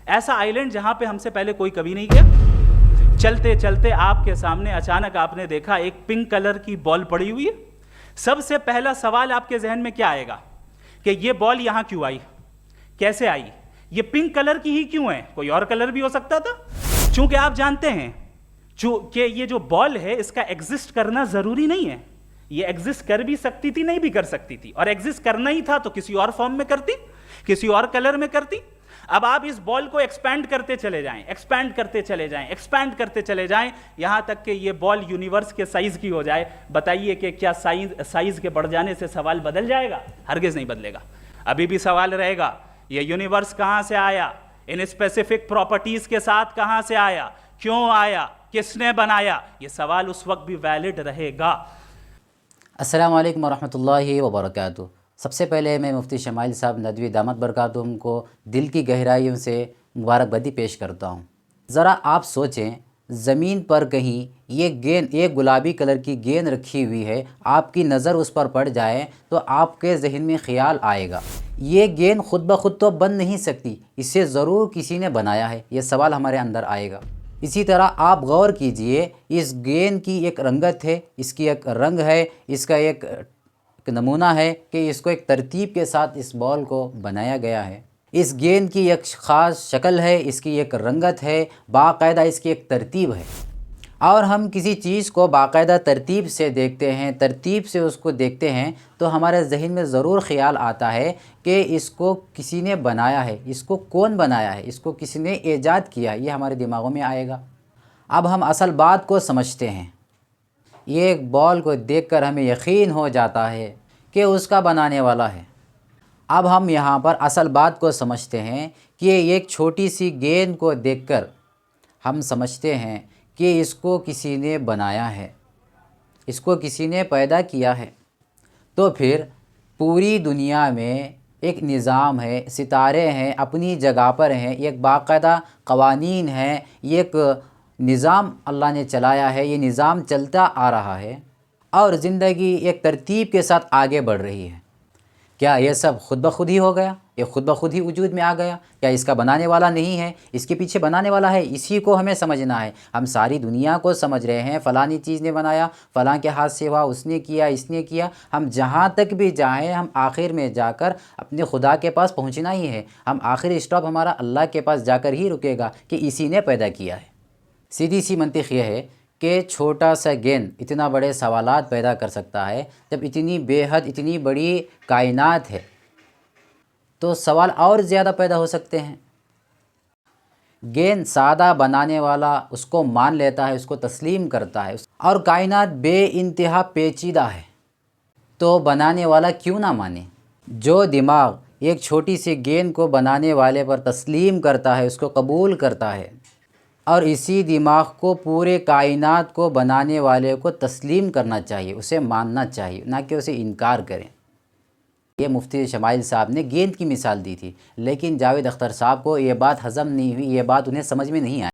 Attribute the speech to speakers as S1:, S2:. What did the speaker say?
S1: ایسا آئلینڈ جہاں پہ ہم سے پہلے کوئی کبھی نہیں گیا. چلتے چلتے آپ کے سامنے اچانک آپ نے دیکھا ایک پنک کلر کی بال پڑی ہوئی ہے. سب سے پہلا سوال آپ کے ذہن میں کیا آئے گا کہ یہ بال یہاں کیوں آئی, کیسے آئی, یہ پنک کلر کی ہی کیوں ہے, کوئی اور کلر بھی ہو سکتا تھا. چونکہ آپ جانتے ہیں کہ یہ جو بال ہے اس کا ایگزسٹ کرنا ضروری نہیں ہے. یہ ایگزسٹ کر بھی سکتی تھی, نہیں بھی کر سکتی تھی, اور ایگزسٹ کرنا ہی تھا تو کسی اور فارم میں کرتی, کسی اور کلر میں کرتی. اب آپ اس بال کو ایکسپینڈ کرتے چلے جائیں, ایکسپینڈ کرتے چلے جائیں, ایکسپینڈ کرتے چلے جائیں, یہاں تک کہ یہ بال یونیورس کے سائز کی ہو جائے. بتائیے کہ کیا سائز کے بڑھ جانے سے سوال بدل جائے گا؟ ہرگز نہیں بدلے گا. ابھی بھی سوال رہے گا, یہ یونیورس کہاں سے آیا, ان اسپیسیفک پراپرٹیز کے ساتھ کہاں سے آیا, کیوں آیا, کس نے بنایا؟ یہ سوال اس وقت بھی ویلڈ رہے گا.
S2: السلام علیکم ورحمۃ اللہ وبرکاتہ. سب سے پہلے میں مفتی شمائل صاحب ندوی دامت برکاتہم کو دل کی گہرائیوں سے مبارکبادی پیش کرتا ہوں. ذرا آپ سوچیں, زمین پر کہیں یہ گیند, ایک گلابی کلر کی گیند رکھی ہوئی ہے, آپ کی نظر اس پر پڑ جائے تو آپ کے ذہن میں خیال آئے گا یہ گیند خود بخود تو بن نہیں سکتی, اسے ضرور کسی نے بنایا ہے. یہ سوال ہمارے اندر آئے گا. اسی طرح آپ غور کیجئے, اس گیند کی ایک رنگت ہے, اس کی ایک رنگ ہے, اس کا ایک نمونہ ہے کہ اس کو ایک ترتیب کے ساتھ اس بال کو بنایا گیا ہے. اس گیند کی ایک خاص شکل ہے, اس کی ایک رنگت ہے, باقاعدہ اس کی ایک ترتیب ہے. اور ہم کسی چیز کو باقاعدہ ترتیب سے دیکھتے ہیں, ترتیب سے اس کو دیکھتے ہیں تو ہمارے ذہن میں ضرور خیال آتا ہے کہ اس کو کسی نے بنایا ہے, اس کو کون بنایا ہے, اس کو کسی نے ایجاد کیا ہے, یہ ہمارے دماغوں میں آئے گا. اب ہم اصل بات کو سمجھتے ہیں. یہ ایک بال کو دیکھ کر ہمیں یقین ہو جاتا ہے کہ اس کا بنانے والا ہے. اب ہم یہاں پر اصل بات کو سمجھتے ہیں کہ ایک چھوٹی سی گیند کو دیکھ کر ہم سمجھتے ہیں کہ اس کو کسی نے بنایا ہے, اس کو کسی نے پیدا کیا ہے. تو پھر پوری دنیا میں ایک نظام ہے, ستارے ہیں, اپنی جگہ پر ہیں, ایک باقاعدہ قوانین ہیں, ایک نظام اللہ نے چلایا ہے, یہ نظام چلتا آ رہا ہے اور زندگی ایک ترتیب کے ساتھ آگے بڑھ رہی ہے. کیا یہ سب خود بخود ہی ہو گیا, یہ خود بخود ہی وجود میں آ گیا؟ کیا اس کا بنانے والا نہیں ہے, اس کے پیچھے بنانے والا ہے؟ اسی کو ہمیں سمجھنا ہے. ہم ساری دنیا کو سمجھ رہے ہیں, فلانی چیز نے بنایا, فلاں کے ہاتھ سے ہوا, اس نے کیا, اس نے کیا. ہم جہاں تک بھی جائیں ہم آخر میں جا کر اپنے خدا کے پاس پہنچنا ہی ہے. ہم آخری اسٹاپ ہمارا اللہ کے پاس جا کر ہی رکے گا کہ اسی نے پیدا کیا ہے. سیدھی سی منطق یہ ہے کہ چھوٹا سا گیند اتنا بڑے سوالات پیدا کر سکتا ہے. جب اتنی بے حد, اتنی بڑی کائنات ہے تو سوال اور زیادہ پیدا ہو سکتے ہیں. گیند سادہ بنانے والا اس کو مان لیتا ہے, اس کو تسلیم کرتا ہے, اور کائنات بے انتہا پیچیدہ ہے تو بنانے والا کیوں نہ مانے. جو دماغ ایک چھوٹی سی گیند کو بنانے والے پر تسلیم کرتا ہے, اس کو قبول کرتا ہے, اور اسی دماغ کو پورے کائنات کو بنانے والے کو تسلیم کرنا چاہیے, اسے ماننا چاہیے, نہ کہ اسے انکار کریں. یہ مفتی شمائل صاحب نے گیند کی مثال دی تھی, لیکن جاوید اختر صاحب کو یہ بات ہضم نہیں ہوئی, یہ بات انہیں سمجھ میں نہیں آئی.